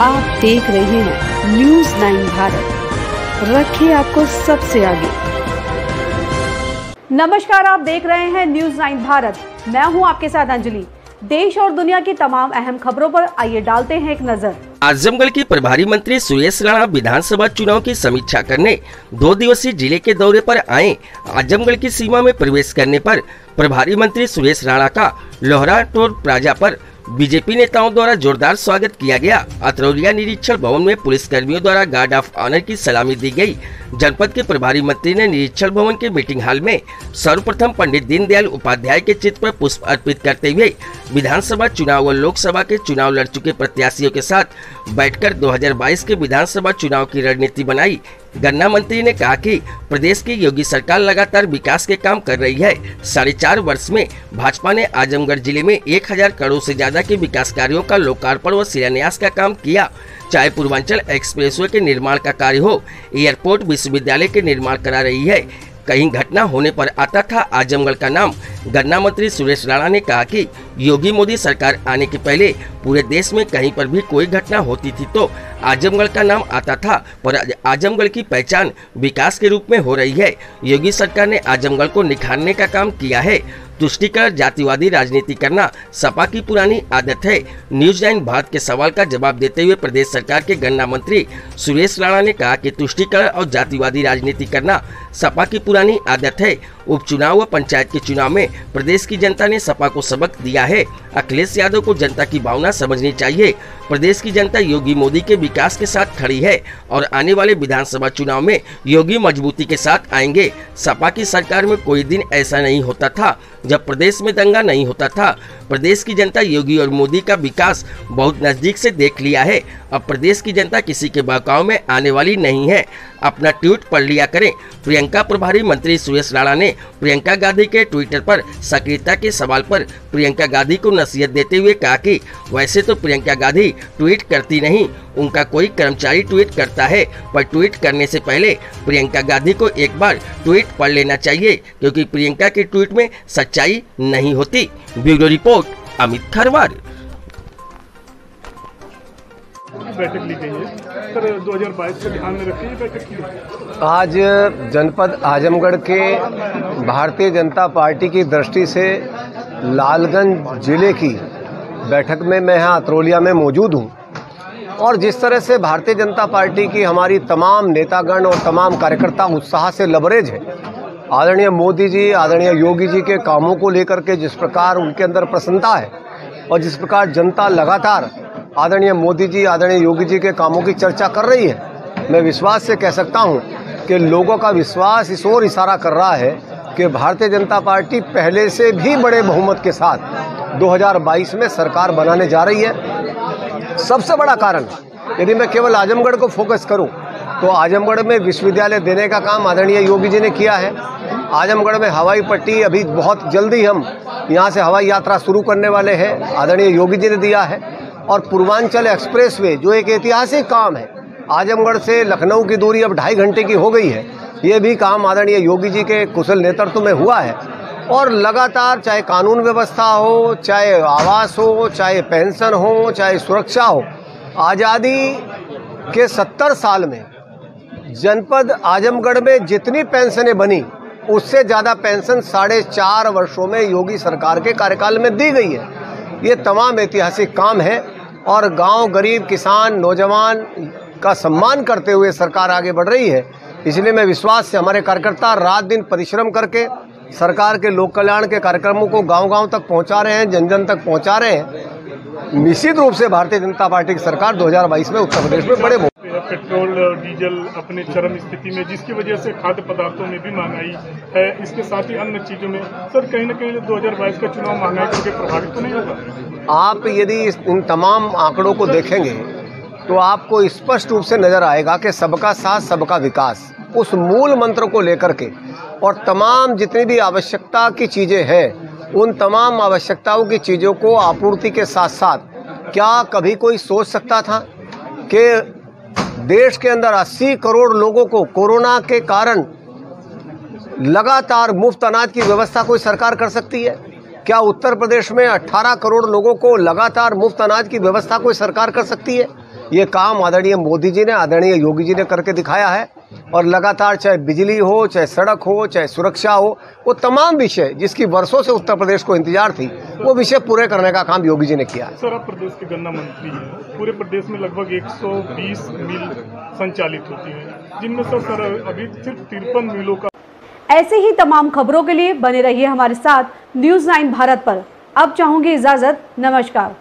आप देख रहे हैं न्यूज़ 9 भारत, रखिए आपको सबसे आगे। नमस्कार, आप देख रहे हैं न्यूज़ 9 भारत। मैं हूं आपके साथ अंजलि। देश और दुनिया की तमाम अहम खबरों पर आइए डालते हैं एक नजर। आजमगढ़ के प्रभारी मंत्री सुरेश राणा विधानसभा चुनाव की समीक्षा करने 2 दिवसीय जिले के दौरे पर आए। आजमगढ़ की सीमा में प्रवेश करने पर प्रभारी मंत्री सुरेश राणा का लोहरा टोल प्लाजा पर बीजेपी नेताओं द्वारा जोरदार स्वागत किया गया। अतरौलिया निरीक्षण भवन में पुलिस कर्मियों द्वारा गार्ड ऑफ ऑनर की सलामी दी गई। जनपद के प्रभारी मंत्री ने निरीक्षण भवन के मीटिंग हॉल में सर्वप्रथम पंडित दीनदयाल उपाध्याय के चित्र पर पुष्प अर्पित करते हुए विधानसभा चुनाव व लोकसभा के चुनाव लड़ चुके प्रत्याशियों के साथ बैठकर 2022 के विधानसभा चुनाव की रणनीति बनाई। गन्ना मंत्री ने कहा कि प्रदेश की योगी सरकार लगातार विकास के काम कर रही है। 4.5 वर्ष में भाजपा ने आजमगढ़ जिले में 1000 करोड़ से ज्यादा के विकास कार्यों का लोकार्पण व शिलान्यास का काम किया। चाहे पूर्वांचल एक्सप्रेसवे के निर्माण का कार्य हो, एयरपोर्ट विश्वविद्यालय के निर्माण करा रही है। कहीं घटना होने पर आता था आजमगढ़ का नाम। गन्ना मंत्री सुरेश राणा ने कहा कि योगी मोदी सरकार आने के पहले पूरे देश में कहीं पर भी कोई घटना होती थी तो आजमगढ़ का नाम आता था, पर आजमगढ़ की पहचान विकास के रूप में हो रही है। योगी सरकार ने आजमगढ़ को निखारने का काम किया है। तुष्टिकरण जातिवादी राजनीति करना सपा की पुरानी आदत है। न्यूज़ 9 भारत के सवाल का जवाब देते हुए प्रदेश सरकार के गन्ना मंत्री सुरेश राणा ने कहा कि तुष्टिकरण और जातिवादी राजनीति करना सपा की पुरानी आदत है। उपचुनाव व पंचायत के चुनाव में प्रदेश की जनता ने सपा को सबक दिया है। अखिलेश यादव को जनता की भावना समझनी चाहिए। प्रदेश की जनता योगी मोदी के विकास के साथ खड़ी है और आने वाले विधानसभा चुनाव में योगी मजबूती के साथ आएंगे। सपा की सरकार में कोई दिन ऐसा नहीं होता था जब प्रदेश में दंगा नहीं होता था। प्रदेश की जनता योगी और मोदी का विकास बहुत नजदीक से देख लिया है। अब प्रदेश की जनता किसी के बहकाव में आने वाली नहीं है। अपना ट्वीट पढ़ लिया करें। प्रियंका प्रभारी मंत्री सुरेश राणा ने प्रियंका गांधी के ट्विटर पर सक्रियता के सवाल पर प्रियंका गांधी को नसीहत देते हुए कहा कि वैसे तो प्रियंका गांधी ट्वीट करती नहीं, उनका कोई कर्मचारी ट्वीट करता है, पर ट्वीट करने से पहले प्रियंका गांधी को एक बार ट्वीट पढ़ लेना चाहिए क्योंकि प्रियंका के ट्वीट में सच्चाई नहीं होती। Bureau report Amit Kharwar. बैठक ली गई है सर, 2022 को ध्यान में रखते हुए बैठक की है। आज जनपद आजमगढ़ के भारतीय जनता पार्टी की दृष्टि से लालगंज जिले की बैठक में मैं यहाँ अतरौलिया में मौजूद हूँ और जिस तरह से भारतीय जनता पार्टी की हमारी तमाम नेतागण और तमाम कार्यकर्ता उत्साह से लबरेज है, आदरणीय मोदी जी, आदरणीय योगी जी के कामों को लेकर के जिस प्रकार उनके अंदर प्रसन्नता है और जिस प्रकार जनता लगातार आदरणीय मोदी जी, आदरणीय योगी जी के कामों की चर्चा कर रही है, मैं विश्वास से कह सकता हूं कि लोगों का विश्वास इस ओर इशारा कर रहा है कि भारतीय जनता पार्टी पहले से भी बड़े बहुमत के साथ 2022 में सरकार बनाने जा रही है। सबसे बड़ा कारण, यदि मैं केवल आजमगढ़ को फोकस करूं तो आजमगढ़ में विश्वविद्यालय देने का काम आदरणीय योगी जी ने किया है। आजमगढ़ में हवाई पट्टी अभी बहुत जल्दी हम यहाँ से हवाई यात्रा शुरू करने वाले हैं, आदरणीय योगी जी ने दिया है। और पूर्वांचल एक्सप्रेसवे जो एक ऐतिहासिक काम है, आजमगढ़ से लखनऊ की दूरी अब 2.5 घंटे की हो गई है, ये भी काम आदरणीय योगी जी के कुशल नेतृत्व में हुआ है। और लगातार चाहे कानून व्यवस्था हो, चाहे आवास हो, चाहे पेंशन हो, चाहे सुरक्षा हो, आज़ादी के 70 साल में जनपद आजमगढ़ में जितनी पेंशनें बनी उससे ज़्यादा पेंशन 4.5 वर्षों में योगी सरकार के कार्यकाल में दी गई है। ये तमाम ऐतिहासिक काम है और गांव, गरीब, किसान, नौजवान का सम्मान करते हुए सरकार आगे बढ़ रही है। इसलिए मैं विश्वास से हमारे कार्यकर्ता रात दिन परिश्रम करके सरकार के लोक कल्याण के कार्यक्रमों को गांव-गांव तक पहुंचा रहे हैं, जन-जन तक पहुंचा रहे हैं। निश्चित रूप से भारतीय जनता पार्टी की सरकार 2022 में उत्तर प्रदेश में बड़े पेट्रोल डीजल अपने चरम स्थिति में, जिसकी वजह से खाद्य पदार्थों में भी महंगाई है, इसके साथ ही अन्य चीजों में सर कहीं न कहीं 2022 का चुनाव महंगाई करके प्रभावित तो नहीं होगा? आप यदि इन तमाम आंकड़ों को देखेंगे तो आपको स्पष्ट रूप से नजर आएगा कि सबका साथ सबका विकास, उस मूल मंत्र को लेकर के और तमाम जितनी भी आवश्यकता की चीजें हैं, उन तमाम आवश्यकताओं की चीजों को आपूर्ति के साथ साथ क्या कभी कोई सोच सकता था कि देश के अंदर 80 करोड़ लोगों को कोरोना के कारण लगातार मुफ्त अनाज की व्यवस्था कोई सरकार कर सकती है? क्या उत्तर प्रदेश में 18 करोड़ लोगों को लगातार मुफ्त अनाज की व्यवस्था कोई सरकार कर सकती है? ये काम आदरणीय मोदी जी ने, आदरणीय योगी जी ने करके दिखाया है। और लगातार चाहे बिजली हो, चाहे सड़क हो, चाहे सुरक्षा हो, वो तमाम विषय जिसकी वर्षों से उत्तर प्रदेश को इंतजार थी, वो विषय पूरे करने का काम योगी जी ने किया है। सर, आप प्रदेश के गन्ना मंत्री हैं। पूरे प्रदेश में लगभग 120 मिल संचालित होती है, जिनमें से सर अभी सिर्फ 53 मिलों का। ऐसे ही तमाम खबरों के लिए बने रहिए हमारे साथ न्यूज़ 9 भारत पर। अब चाहूंगी इजाजत, नमस्कार।